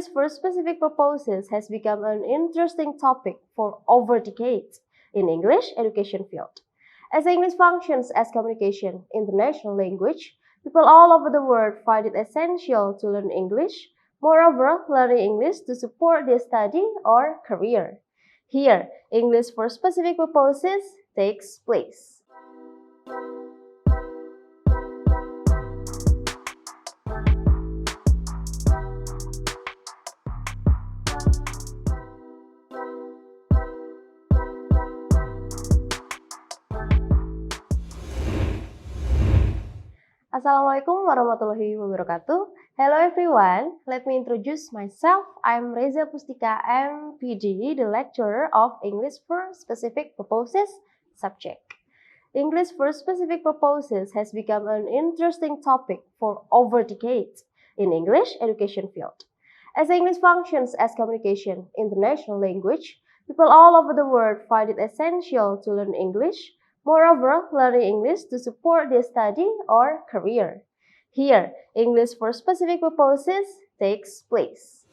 English for specific purposes has become an interesting topic for over decades in English education field. As English functions as communication international language, people all over the world find it essential to learn English. Moreover, learning English to support their study or career. Here, English for specific purposes takes place. Assalamualaikum warahmatullahi wabarakatuh. Hello everyone, let me introduce myself. I'm Reza Pustika, MPD, the lecturer of English for Specific Purposes subject. English for specific purposes has become an interesting topic for over decades in English education field. As English functions as communication international language, people all over the world find it essential to learn English. Moreover, learning English to support their study or career. Here, English for specific purposes takes place.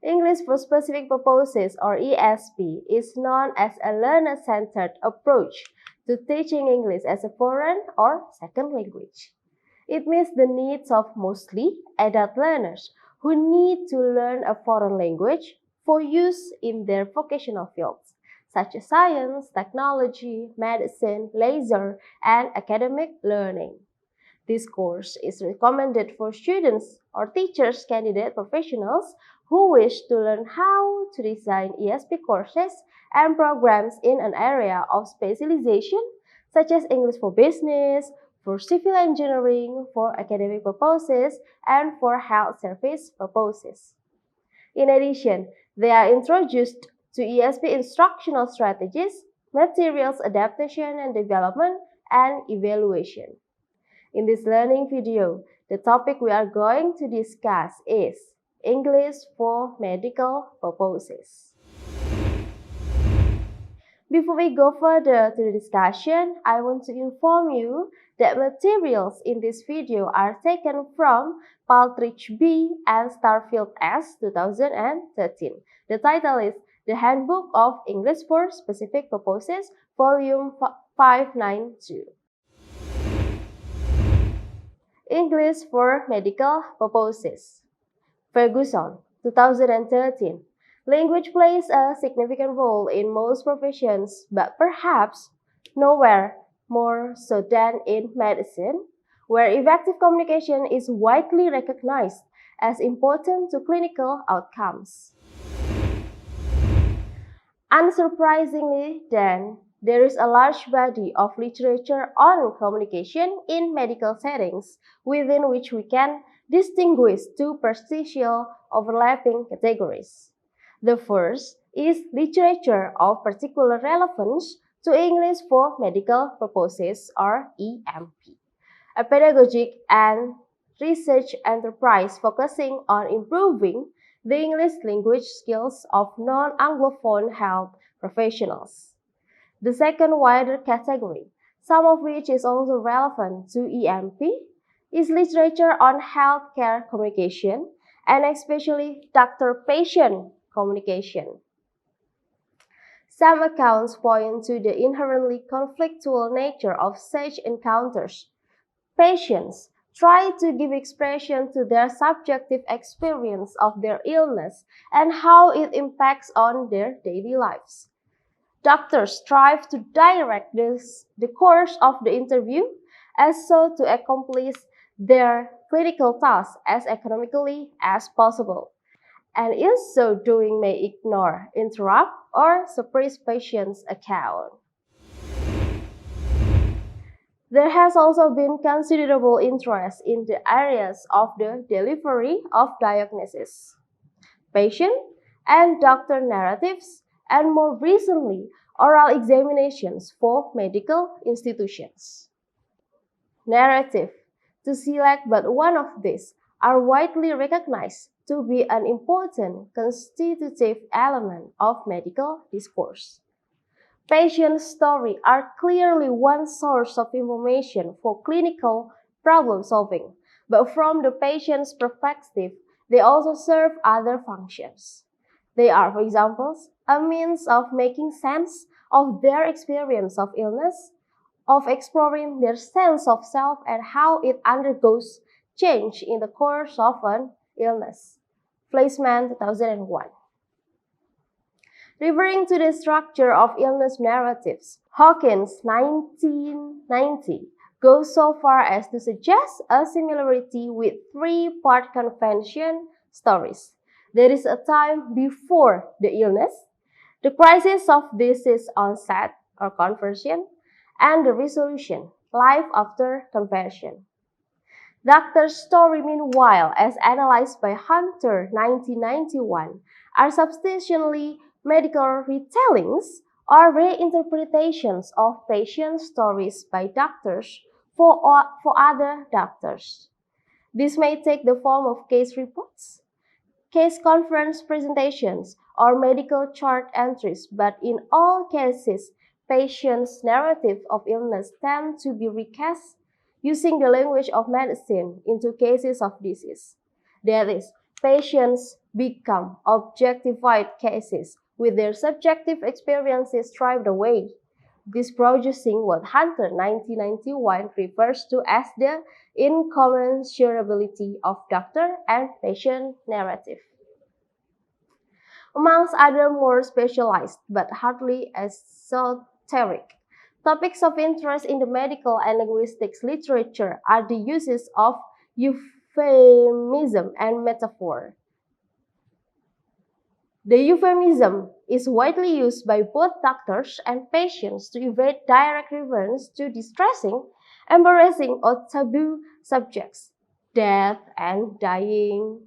English for specific purposes, or ESP, is known as a learner-centered approach to teaching English as a foreign or second language. It meets the needs of mostly adult learners who need to learn a foreign language for use in their vocational fields, such as science, technology, medicine, leisure, and academic learning. This course is recommended for students or teachers candidate professionals who wish to learn how to design ESP courses and programs in an area of specialization, such as English for business, for civil engineering, for academic purposes, and for health service purposes. In addition, they are introduced to ESP instructional strategies, materials adaptation and development, and evaluation. In this learning video, the topic we are going to discuss is English for medical purposes. Before we go further to the discussion, I want to inform you that materials in this video are taken from Partridge B and Starfield S 2013. The title is The Handbook of English for Specific Purposes, Volume 592. English for Medical Purposes. Ferguson, 2013. Language plays a significant role in most professions, but perhaps nowhere more so than in medicine, where effective communication is widely recognized as important to clinical outcomes. Unsurprisingly, then, there is a large body of literature on communication in medical settings, within which we can distinguish two partial overlapping categories. The first is literature of particular relevance to English for medical purposes, or EMP, a pedagogic and research enterprise focusing on improving the English language skills of non-Anglophone health professionals. The second wider category, some of which is also relevant to EMP, is literature on healthcare communication and especially doctor-patient communication. Some accounts point to the inherently conflictual nature of such encounters. Patients try to give expression to their subjective experience of their illness and how it impacts on their daily lives. Doctors strive to direct the course of the interview as so to accomplish their clinical tasks as economically as possible, and in so doing may ignore, interrupt, or suppress patients' account. There has also been considerable interest in the areas of the delivery of diagnosis, patient and doctor narratives, and more recently, oral examinations for medical institutions. Narrative, to select but one of these, are widely recognized to be an important constitutive element of medical discourse. Patient stories are clearly one source of information for clinical problem solving, But from the patient's perspective, they also serve other functions. They are, for example, a means of making sense of their experience of illness, of exploring their sense of self and how it undergoes change in the course of an illness. Fleischmann, 2001. Referring to the structure of illness narratives, Hawkins, 1990, goes so far as to suggest a similarity with three-part convention stories. There is a time before the illness, the crisis of disease onset or conversion, and the resolution, life after conversion. Doctor's story, meanwhile, as analyzed by Hunter, 1991, are substantially medical retellings or reinterpretations of patient stories by doctors for other doctors. This may take the form of case reports, case conference presentations, or medical chart entries, but in all cases, patients' narrative of illness tend to be recast using the language of medicine into cases of disease. That is, patients become objectified cases with their subjective experiences stripped away. This producing what Hunter 1991 refers to as the incommensurability of doctor and patient narrative. Amongst other more specialized but hardly esoteric topics of interest in the medical and linguistics literature are the uses of euphemism and metaphor. The euphemism is widely used by both doctors and patients to evade direct reference to distressing, embarrassing, or taboo subjects, death and dying,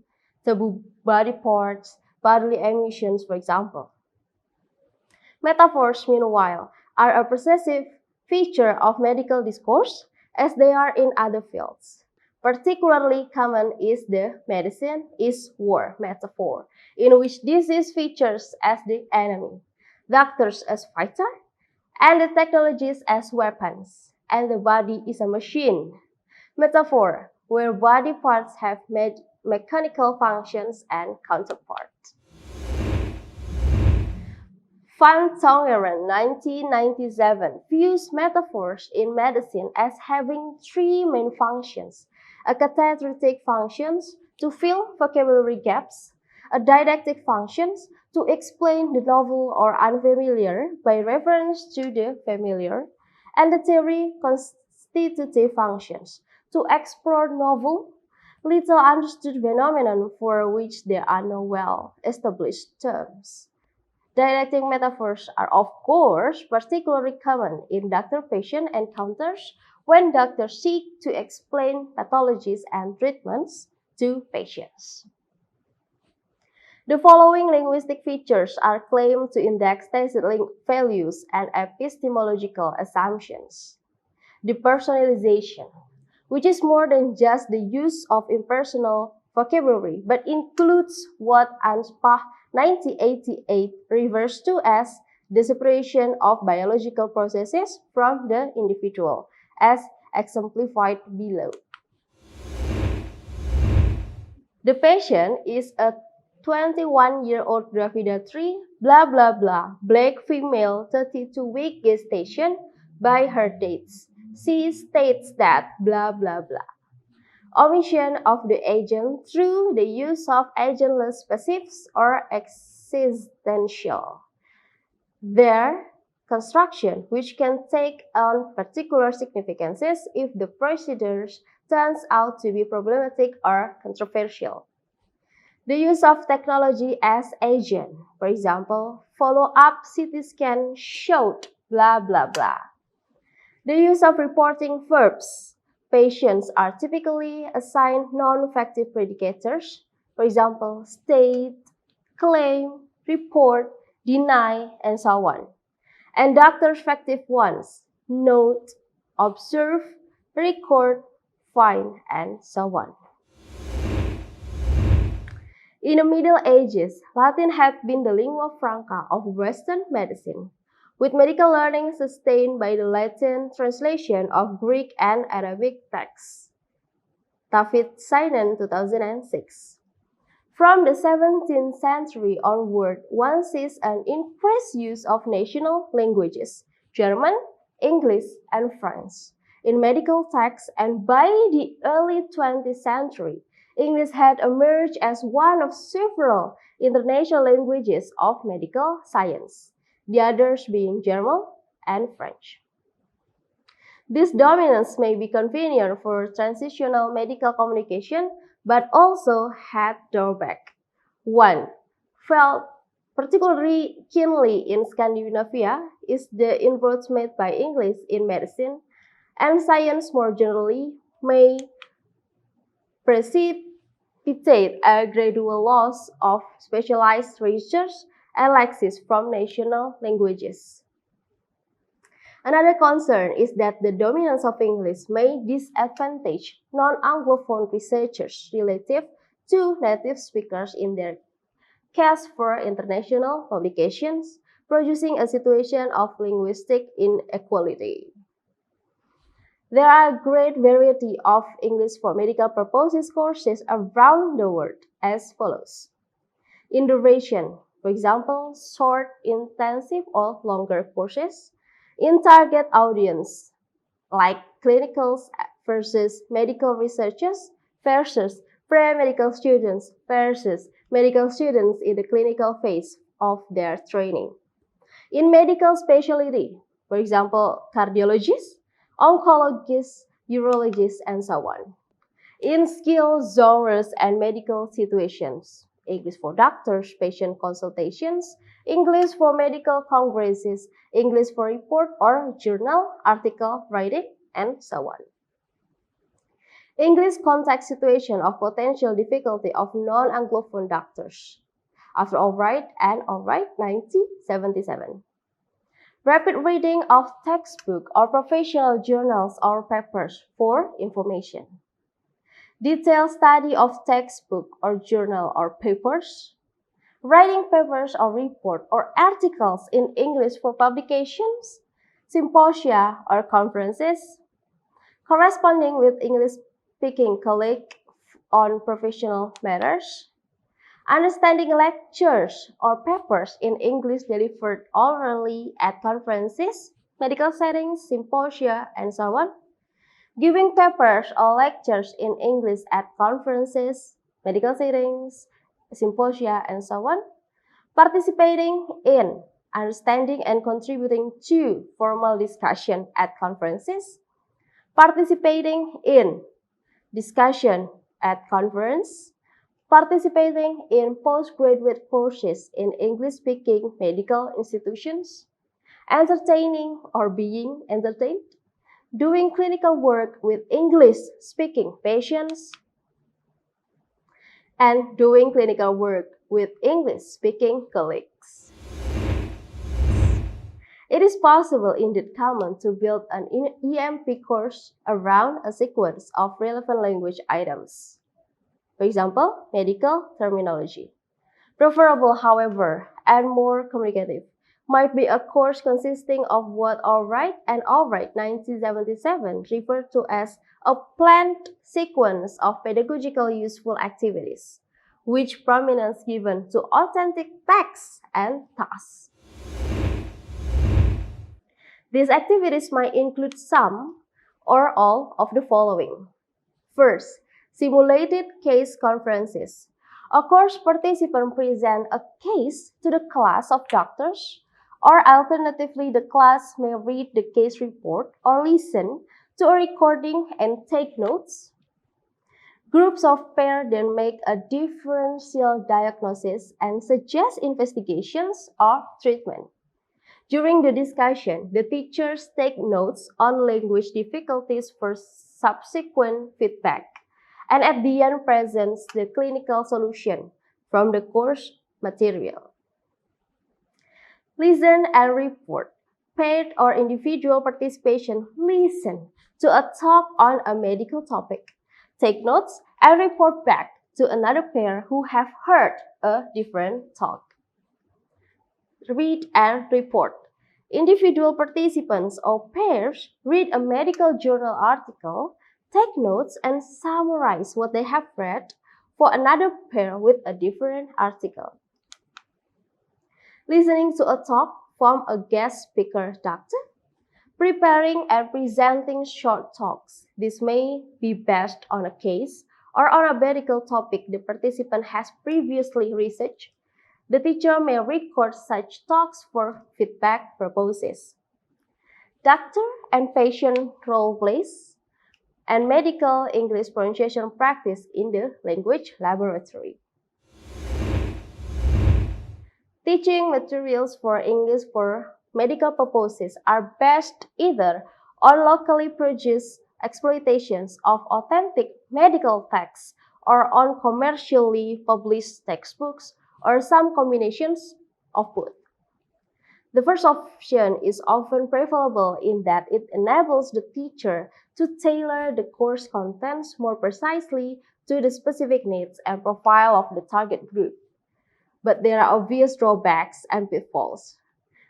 taboo body parts, bodily emissions, for example. Metaphors, meanwhile, are a possessive feature of medical discourse as they are in other fields. Particularly common is the medicine is war metaphor, in which disease features as the enemy, doctors as fighter, and the technologies as weapons, and the body is a machine. Metaphor, where body parts have mechanical functions and counterparts. Van Tongeren, 1997, views metaphors in medicine as having three main functions: a catheteristic functions to fill vocabulary gaps, a didactic functions to explain the novel or unfamiliar by reference to the familiar, and the theory constitutive functions to explore novel, little understood phenomenon for which there are no well-established terms. Didactic metaphors are, of course, particularly common in doctor-patient encounters when doctors seek to explain pathologies and treatments to patients. The following linguistic features are claimed to index tacit values and epistemological assumptions. Depersonalization, which is more than just the use of impersonal vocabulary, but includes what Anspach 1988 refers to as the separation of biological processes from the individual, as exemplified below. The patient is a 21-year-old gravida 3, blah blah blah, black female, 32-week gestation by her dates. She states that blah blah blah. Omission of the agent through the use of agentless passives or existential. Their construction, which can take on particular significances if the procedure turns out to be problematic or controversial. The use of technology as agent, for example, follow-up CT scan showed blah blah blah. The use of reporting verbs. Patients are typically assigned non-effective predicators, for example, state, claim, report, deny, and so on. And doctor-effective ones, note, observe, record, find, and so on. In the Middle Ages, Latin had been the lingua franca of Western medicine, with medical learning sustained by the Latin translation of Greek and Arabic texts. David Simon, 2006. From the 17th century onward, one sees an increased use of national languages, German, English, and French, in medical texts, and by the early 20th century, English had emerged as one of several international languages of medical science, the others being German and French. This dominance may be convenient for transitional medical communication, but also had drawback. One, felt particularly keenly in Scandinavia is the inroads made by English in medicine and science more generally may precipitate a gradual loss of specialized research and lexis from national languages. Another concern is that the dominance of English may disadvantage non-Anglophone researchers relative to native speakers in their quest for international publications, producing a situation of linguistic inequality. There are a great variety of English for medical purposes courses around the world as follows. In duration, for example, short, intensive, or longer courses. In target audience, like clinicals versus medical researchers versus pre-medical students versus medical students in the clinical phase of their training. In medical specialty, for example, cardiologists, oncologists, urologists, and so on. In skill genres and medical situations, English for doctors, patient consultations, English for medical congresses, English for report or journal, article writing, and so on. English context situation of potential difficulty of non-Anglophone doctors. After Albright and Albright, 1977. Rapid reading of textbook or professional journals or papers for information. Detailed study of textbook or journal or papers. Writing papers or report or articles in English for publications, symposia or conferences. Corresponding with English-speaking colleagues on professional matters. Understanding lectures or papers in English delivered orally at conferences, medical settings, symposia, and so on. Giving papers or lectures in English at conferences, medical settings, symposia, and so on. Participating in, understanding, and contributing to formal discussion at conferences. Participating in discussion at conference. Participating in postgraduate courses in English-speaking medical institutions. Entertaining or being entertained. Doing clinical work with English-speaking patients, and doing clinical work with English-speaking colleagues. It is possible, indeed common, to build an EMP course around a sequence of relevant language items. For example, medical terminology. Preferable, however, and more communicative, might be a course consisting of what Albright and Albright 1977 referred to as a planned sequence of pedagogical useful activities, which prominence given to authentic texts and tasks. These activities might include some or all of the following. First, simulated case conferences. A course participant presents a case to the class of doctors, or alternatively, the class may read the case report or listen to a recording and take notes. Groups of pairs then make a differential diagnosis and suggest investigations or treatment. During the discussion, the teachers take notes on language difficulties for subsequent feedback, and at the end presents the clinical solution from the course material. Listen and report. Paired or individual participation listen to a talk on a medical topic. Take notes and report back to another pair who have heard a different talk. Read and report. Individual participants or pairs read a medical journal article, take notes and summarize what they have read for another pair with a different article. Listening to a talk from a guest speaker doctor. Preparing and presenting short talks. This may be based on a case or on a medical topic the participant has previously researched. The teacher may record such talks for feedback purposes. Doctor and patient role plays and medical English pronunciation practice in the language laboratory. Teaching materials for English for medical purposes are based either on locally produced exploitations of authentic medical texts or on commercially published textbooks or some combinations of both. The first option is often preferable in that it enables the teacher to tailor the course contents more precisely to the specific needs and profile of the target group. But there are obvious drawbacks and pitfalls.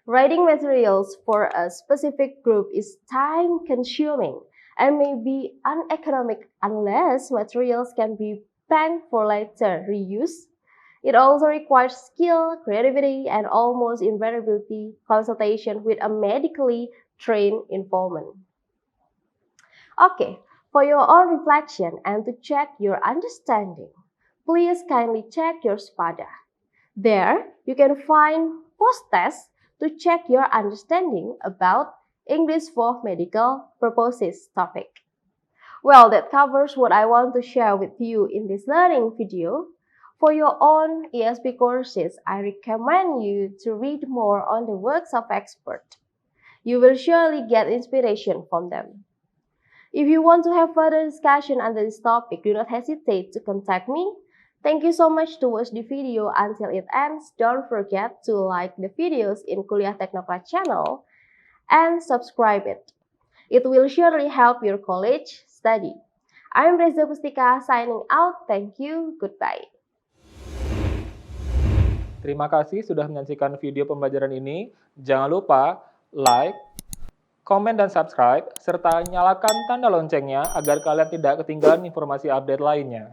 Writing materials for a specific group is time-consuming and may be uneconomic unless materials can be banked for later reuse. It also requires skill, creativity, and almost invariably consultation with a medically trained informant. Okay, for your own reflection and to check your understanding, please kindly check your Spada. There, you can find post-tests to check your understanding about English for medical purposes topic. Well, that covers what I want to share with you in this learning video. For your own ESP courses, I recommend you to read more on the works of experts. You will surely get inspiration from them. If you want to have further discussion on this topic, do not hesitate to contact me. Thank you so much to watch the video until it ends. Don't forget to like the videos in Kuliah Teknokrat channel and subscribe it. It will surely help your college study. I'm Reza Pustika signing out. Thank you. Goodbye. Terima kasih sudah menyaksikan video pembelajaran ini. Jangan lupa like, komen dan subscribe, serta nyalakan tanda loncengnya agar kalian tidak ketinggalan informasi update lainnya.